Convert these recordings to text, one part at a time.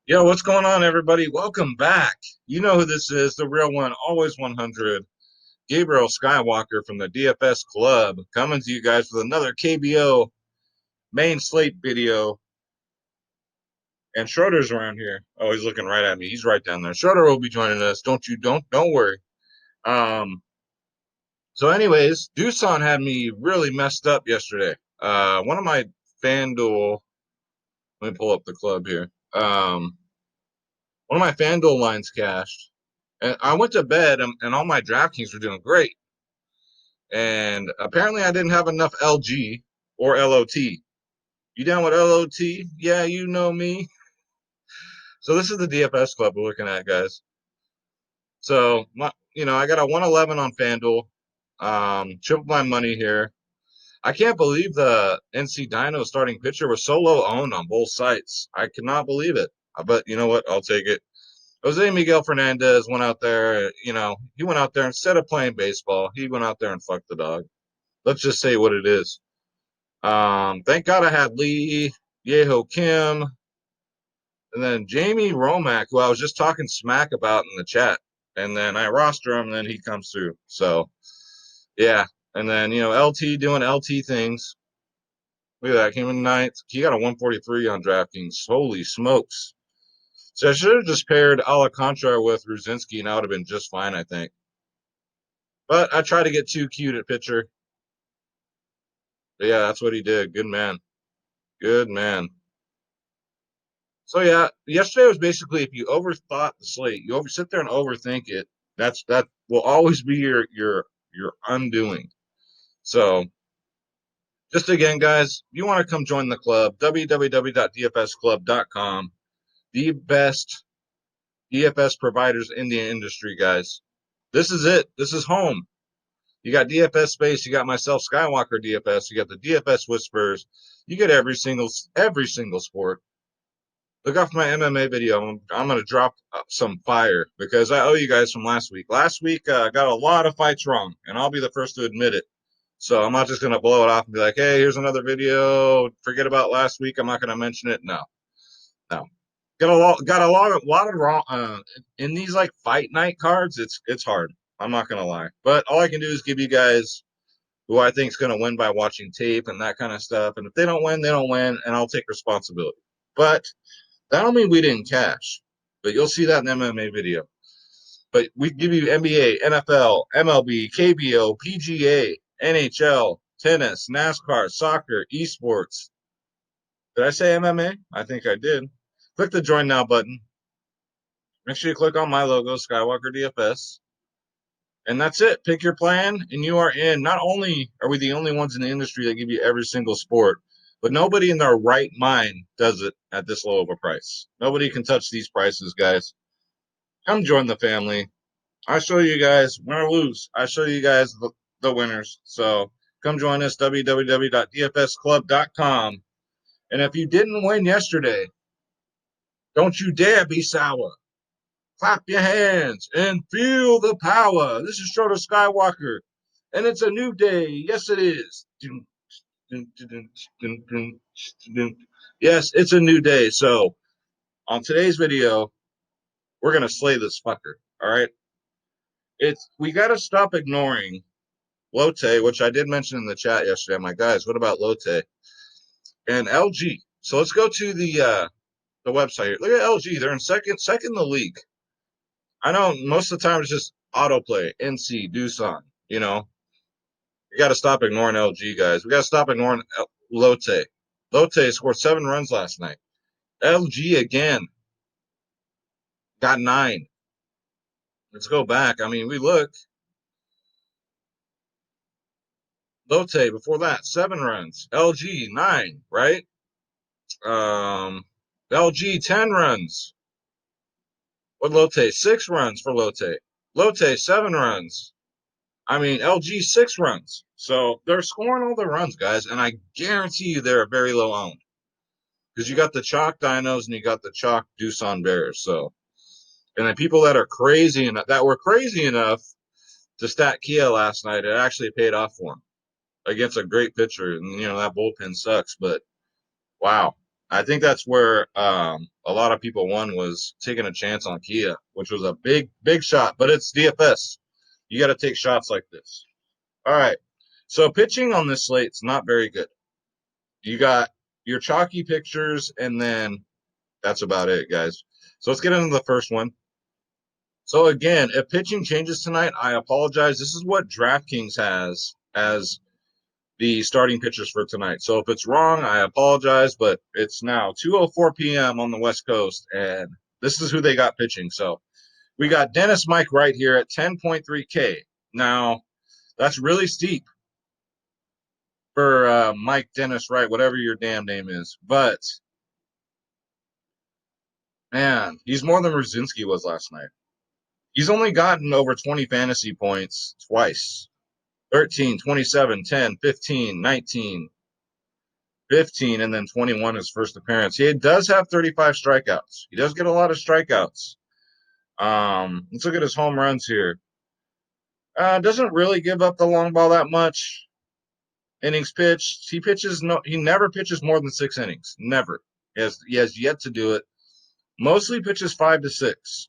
Yo, what's going on, everybody? Welcome back. You know who this is, the real one, always 100, Gabriel Skywalker from the DFS Club, coming to you guys with another KBO main slate video. And Schroeder's around here. Oh, he's looking right at me. He's right down there. Schroeder will be joining us. Don't worry. Um, so anyways, Doosan had me really messed up yesterday. One of my FanDuel, let me pull up the club here. One of my FanDuel lines cashed. And I went to bed and all my DraftKings were doing great. And apparently I didn't have enough LG or LOT. You down with LOT? Yeah, you know me. So this is the DFS club we're looking at, guys. So I got a 111 on FanDuel. Triple my money here. I can't believe the NC Dino starting pitcher was so low owned on both sites. I cannot believe it. But you know what? I'll take it. Jose Miguel Fernandez went out there, he went out there instead of playing baseball, he went out there and fucked the dog. Let's just say what it is. Thank God I had Lee, Yeho Kim, and then Jamie Romack, who I was just talking smack about in the chat. And then I roster him, and then he comes through. So, yeah. And then, LT doing LT things. Look at that. Came in ninth. He got a 143 on DraftKings. Holy smokes. So I should have just paired Alcantara with Ruzinski, and I would have been just fine, I think. But I tried to get too cute at pitcher. But yeah, that's what he did. Good man. Good man. So yeah, yesterday was basically if you overthought the slate, you sit there and overthink it. That will always be your undoing. So just again, guys, if you want to come join the club, www.dfsclub.com, the best DFS providers in the industry, guys. This is it. This is home. You got DFS Space, you got myself, Skywalker DFS, you got the DFS Whispers, you get every single sport. Look out for my MMA video. I'm going to drop some fire because I owe you guys from last week. Last week, I got a lot of fights wrong, and I'll be the first to admit it. So I'm not just going to blow it off and be like, hey, here's another video. Forget about last week. I'm not going to mention it. No, no. Got a lot of wrong in these like fight night cards. It's hard. I'm not going to lie. But all I can do is give you guys who I think is going to win by watching tape and that kind of stuff. And if they don't win, they don't win, and I'll take responsibility. But that don't mean we didn't cash, but you'll see that in the MMA video. But we give you NBA, NFL, MLB, KBO, PGA, NHL, tennis, NASCAR, soccer, esports. Did I say MMA? I think I did. Click the join now button. Make sure you click on my logo, Skywalker DFS. And that's it. Pick your plan, and you are in. Not only are we the only ones in the industry that give you every single sport, but nobody in their right mind does it at this low of a price. Nobody can touch these prices, guys. Come join the family. I show you guys, win or lose, I show you guys the winners. So come join us, www.dfsclub.com. And if you didn't win yesterday, don't you dare be sour. Clap your hands and feel the power. This is Schroeder Skywalker, and it's a new day. Yes, it is. Yes, it's a new day. So on today's video, we're gonna slay this fucker. All right. We gotta stop ignoring Lotte, which I did mention in the chat yesterday. I'm like, guys, what about Lotte and LG? So let's go to the website here. Look at LG. They're in second in the league. I know most of the time it's just autoplay, NC, Doosan. We got to stop ignoring LG, guys. We got to stop ignoring Lotte. Lotte scored 7 runs last night. LG again got 9. Let's go back. I mean, we look. Lotte before that, 7 runs. LG, 9, right? LG, 10 runs. What Lotte? 6 runs for Lotte. Lotte, 7 runs. I mean, LG, 6 runs. So they're scoring all the runs, guys, and I guarantee you they're very low owned. Because you got the chalk dinos and you got the chalk Doosan Bears. So, and then people that were crazy enough to stat Kia last night, it actually paid off for them against a great pitcher. And that bullpen sucks, but wow. I think that's where a lot of people won, was taking a chance on Kia, which was a big shot, but it's DFS. You got to take shots like this. All right. So pitching on this slate's not very good. You got your chalky pictures, and then that's about it, guys. So let's get into the first one. So again, if pitching changes tonight, I apologize. This is what DraftKings has as the starting pitchers for tonight. So if it's wrong, I apologize, but it's now 2:04 p.m. on the West Coast, and this is who they got pitching. So we got Dennis Mike right here at 10.3K. Now, that's really steep for Mike Dennis Wright, whatever your damn name is. But, man, he's more than Ruzinski was last night. He's only gotten over 20 fantasy points twice. 13, 27, 10, 15, 19, 15, and then 21 his first appearance. He does have 35 strikeouts. He does get a lot of strikeouts. Let's look at his home runs here. Doesn't really give up the long ball that much. Innings pitched. He never pitches more than 6 innings. Never. He has yet to do it. Mostly pitches 5 to 6.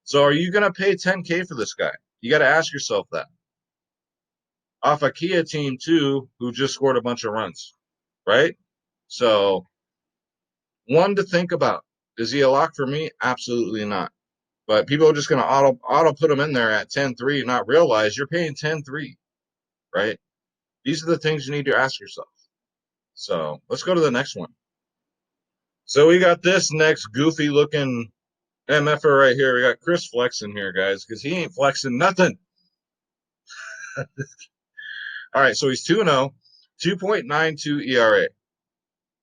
So are you going to pay 10K for this guy? You got to ask yourself that. Off a Kia team, too, who just scored a bunch of runs, right? So, one to think about. Is he a lock for me? Absolutely not. But people are just going to auto put him in there at 10-3 and not realize you're paying 10-3, right? These are the things you need to ask yourself. So, let's go to the next one. So, we got this next goofy-looking MFer right here. We got Chris flexing here, guys, because he ain't flexing nothing. All right, so he's 2-0, 2.92 ERA,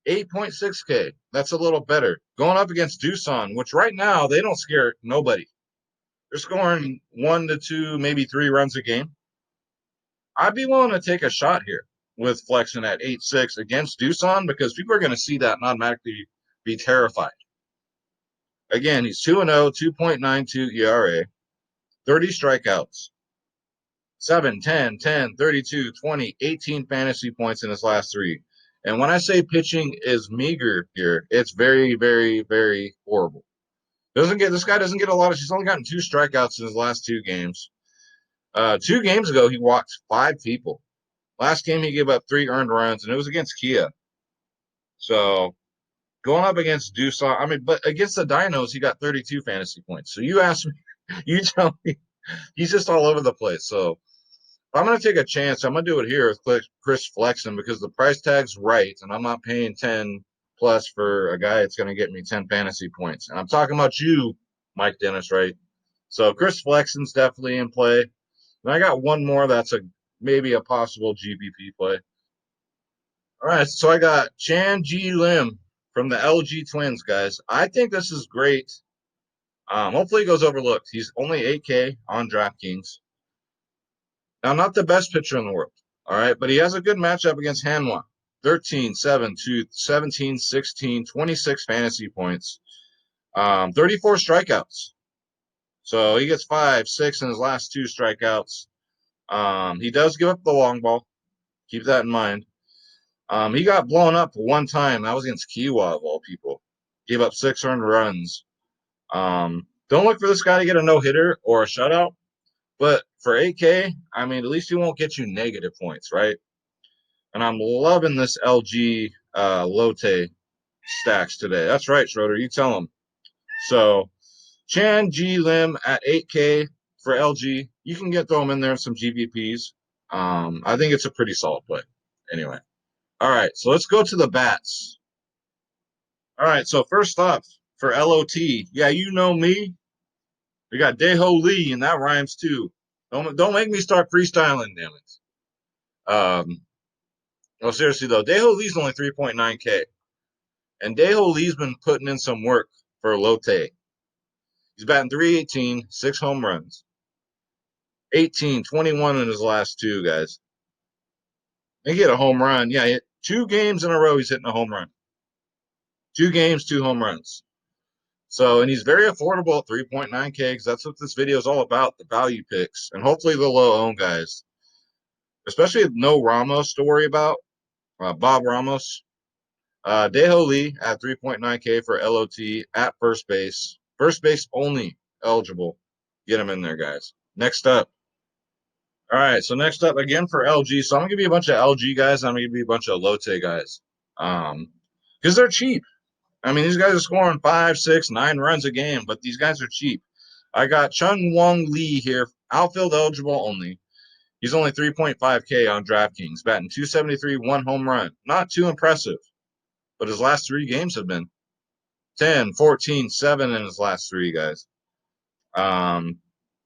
8.6K. That's a little better. Going up against Doosan, which right now they don't scare nobody. They're scoring 1 to 2, maybe 3 runs a game. I'd be willing to take a shot here with flexing at 8.6 against Doosan, because people are going to see that and automatically be terrified. Again, he's 2-0, 2.92 ERA, 30 strikeouts. 7, 10, 10, 32, 20, 18 fantasy points in his last 3. And when I say pitching is meager here, it's very, very, very horrible. This guy doesn't get a lot of. He's only gotten 2 strikeouts in his last 2 games. 2 games ago, he walked 5 people. Last game, he gave up 3 earned runs, and it was against Kia. So going up against Doosan, but against the Dinos, he got 32 fantasy points. So you ask me, you tell me, he's just all over the place. So I'm going to take a chance. I'm going to do it here with Chris flexing, because the price tag's right, and I'm not paying 10 plus for a guy that's going to get me 10 fantasy points. And I'm talking about you, Mike Dennis, right? So Chris flexing's definitely in play. And I got one more that's maybe a possible GPP play. All right, so I got Chan Ji Lim from the LG Twins, guys. I think this is great. Hopefully it goes overlooked. He's only 8K on DraftKings. Now, not the best pitcher in the world, all right, but he has a good matchup against Hanwha. 13, 7, 2, 17, 16, 26 fantasy points, 34 strikeouts. So he gets 5, 6 in his last 2 strikeouts. He does give up the long ball. Keep that in mind. He got blown up one time. That was against Kiwa, of all people. Gave up 6 earned runs. Don't look for this guy to get a no-hitter or a shutout. But for 8K, at least he won't get you negative points, right? And I'm loving this LG Lotte stacks today. That's right, Schroeder. You tell him. So Chan Ji Lim at 8K for LG. You can throw him in there in some GPPs. I think it's a pretty solid play. Anyway. All right, so let's go to the bats. All right, so first off, for LOT, yeah, you know me. We got Daeho Lee, and that rhymes too. Don't make me start freestyling, damn it. No, seriously though, Daeho Lee's only 3.9K, and Daeho Lee's been putting in some work for Lotte. He's batting 318, 6 home runs, 18, 21 in his last 2, guys. He hit a home run. Yeah, 2 games in a row he's hitting a home run. 2 games, 2 home runs. So, and he's very affordable at 3.9K, because that's what this video is all about, the value picks, and hopefully the low-owned guys. Especially no Ramos to worry about, Bob Ramos. Daeho Lee at 3.9K for LOT at first base. First base only eligible. Get him in there, guys. Next up. All right, so next up again for LG. So I'm gonna give you a bunch of LG guys. I'm gonna give you a bunch of Lotte guys. Because they're cheap. I mean, these guys are scoring 5, 6, 9 runs a game, but these guys are cheap. I got Chung Wang Lee here, outfield eligible only. He's only 3.5K on DraftKings, batting 273, 1 home run. Not too impressive, but his last 3 games have been 10, 14, 7 in his last 3, guys.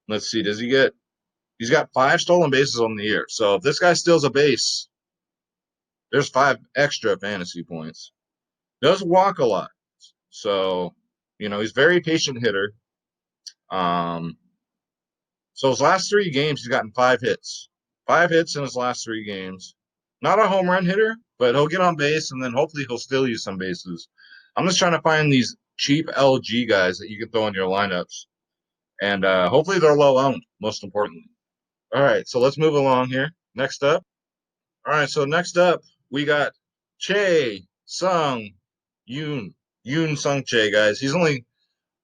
Let's see, he's got 5 stolen bases on the year. So if this guy steals a base, there's 5 extra fantasy points. Does walk a lot. So, he's very patient hitter. So his last 3 games, he's gotten 5 hits. 5 hits in his last 3 games. Not a home run hitter, but he'll get on base, and then hopefully he'll steal you some bases. I'm just trying to find these cheap LG guys that you can throw in your lineups. And hopefully they're low owned, most importantly. All right, so let's move along here. Next up. All right, so next up, we got Che Sung Yoon. Yoon Sung Che, guys. He's only,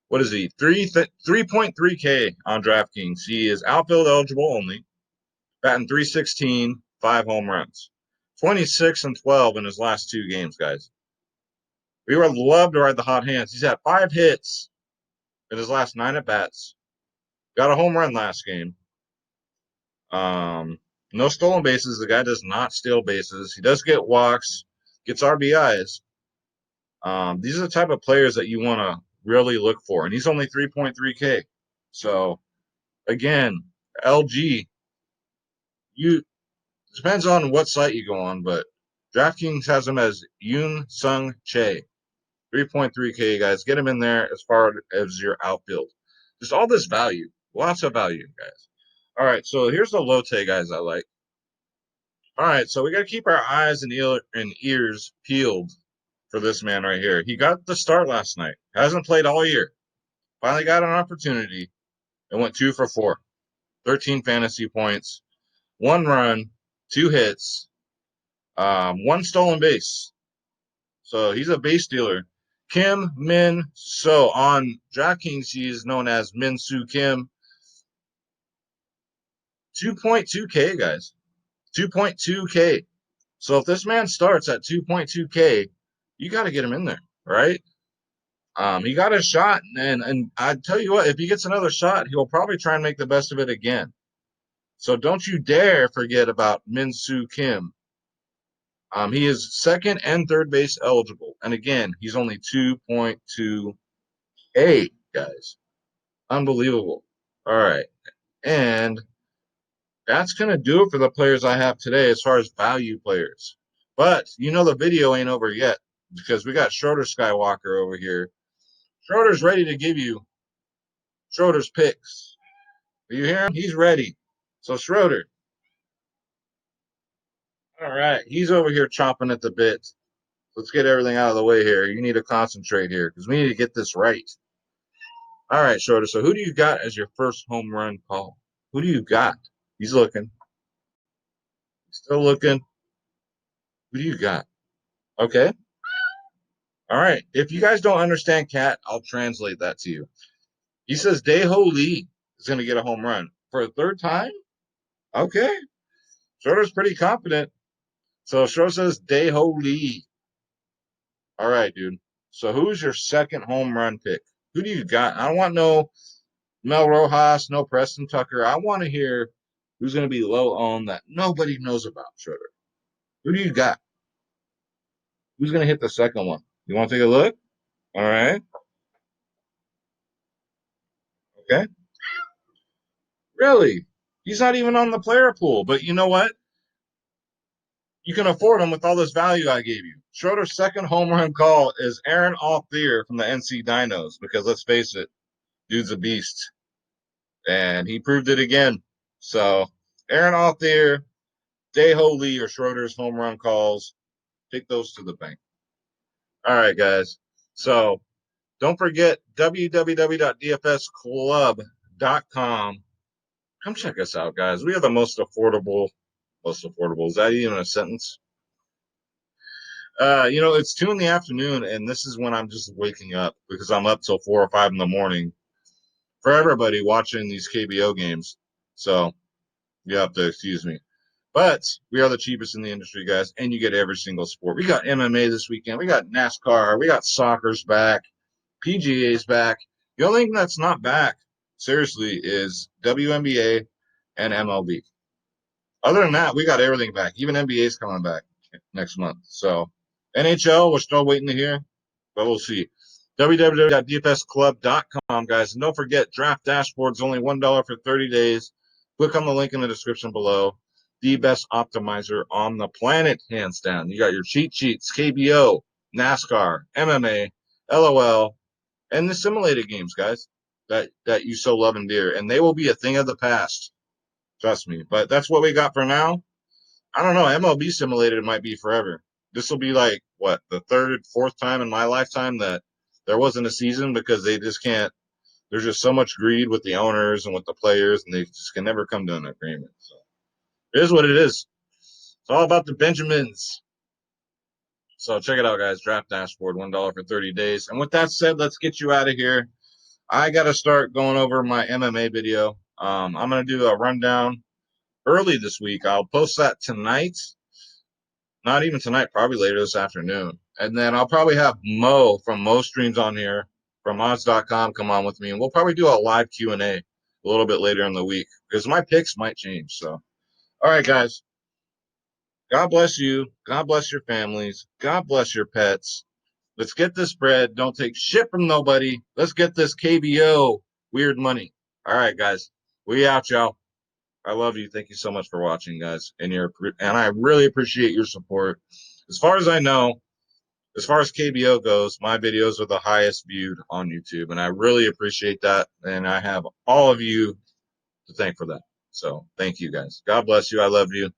what is he, 3.3K on DraftKings. He is outfield eligible only, batting 316, 5 home runs. 26 and 12 in his last 2 games, guys. We would love to ride the hot hands. He's had 5 hits in his last 9 at-bats. Got a home run last game. No stolen bases. The guy does not steal bases. He does get walks, gets RBIs. These are the type of players that you want to really look for. And he's only 3.3K. So, again, LG, depends on what site you go on, but DraftKings has him as Yoon Sung Che. 3.3K, guys. Get him in there as far as your outfield. Just all this value. Lots of value, guys. All right, so here's the Lotte guys I like. All right, so we got to keep our eyes and ears peeled for this man right here. He got the start last night. Hasn't played all year. Finally got an opportunity and went 2 for 4. 13 fantasy points, 1 run, 2 hits, 1 stolen base. So he's a base stealer. Kim Min So on DraftKings, he is known as Minsu Kim. 2.2K, guys. 2.2K. So if this man starts at 2.2K, you got to get him in there, right? He got a shot, and I tell you what, if he gets another shot, he'll probably try and make the best of it again. So don't you dare forget about Minsu Kim. He is second and third base eligible, and again, he's only 2.2K, guys. Unbelievable. All right, and that's going to do it for the players I have today as far as value players. But the video ain't over yet because we got Schroeders Skywalker over here. Schroeder's ready to give you Schroeders Picks. Do you hear him? He's ready. So Schroeder. All right. He's over here chomping at the bit. Let's get everything out of the way here. You need to concentrate here because we need to get this right. All right, Schroeder. So who do you got as your first home run call? Who do you got? He's looking. Still looking. Who do you got? Okay. All right. If you guys don't understand cat, I'll translate that to you. He says Daeho Lee is going to get a home run for a 3rd time. Okay. Schroeder's pretty confident. So Schroeder says Daeho Lee. All right, dude. So who's your second home run pick? Who do you got? I don't want no Mel Rojas, no Preston Tucker. I want to hear who's going to be low owned that nobody knows about, Schroeder. Who do you got? Who's going to hit the second one? You want to take a look? All right. Okay. Really? He's not even on the player pool. But you know what? You can afford him with all this value I gave you. Schroeder's second home run call is Aaron Althier from the NC Dinos because let's face it, dude's a beast. And he proved it again. So Aaron Althier, Daeho Lee, or Schroeder's home run calls, take those to the bank. All right, guys. So don't forget www.dfsclub.com. Come check us out, guys. We are the most affordable. Is that even a sentence? You know, it's 2 in the afternoon, and this is when I'm just waking up because I'm up till 4 or 5 in the morning for everybody watching these KBO games. So you have to excuse me. But we are the cheapest in the industry, guys, and you get every single sport. We got MMA this weekend. We got NASCAR. We got soccer's back. PGA's back. The only thing that's not back, seriously, is WNBA and MLB. Other than that, we got everything back. Even NBA's coming back next month. So NHL, we're still waiting to hear, but we'll see. www.dfsclub.com, guys. And don't forget, Draft Dashboard's only $1 for 30 days. Click on the link in the description below. The best optimizer on the planet, hands down. You got your cheat sheets, KBO, NASCAR, MMA, LOL, and the simulated games, guys, that you so love and dear. And they will be a thing of the past. Trust me. But that's what we got for now. I don't know. MLB simulated might be forever. This will be like, what, the third, fourth time in my lifetime that there wasn't a season because they just can't. There's just so much greed with the owners and with the players, and they just can never come to an agreement. So it is what it is. It's all about the Benjamins. So check it out, guys. Draft Dashboard, $1 for 30 days. And with that said, let's get you out of here. I got to start going over my MMA video. I'm going to do a rundown early this week. I'll post that tonight. Not even tonight, probably later this afternoon. And then I'll probably have Mo from Mo Streams on here from odds.com come on with me. And we'll probably do a live Q&A a little bit later in the week because my picks might change. So, all right, guys. God bless you. God bless your families. God bless your pets. Let's get this bread. Don't take shit from nobody. Let's get this KBO weird money. All right, guys. We out, y'all. I love you. Thank you so much for watching, guys. And I really appreciate your support. As far as I know, as far as KBO goes, my videos are the highest viewed on YouTube, and I really appreciate that. And I have all of you to thank for that. So thank you, guys. God bless you. I love you.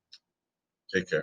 Take care.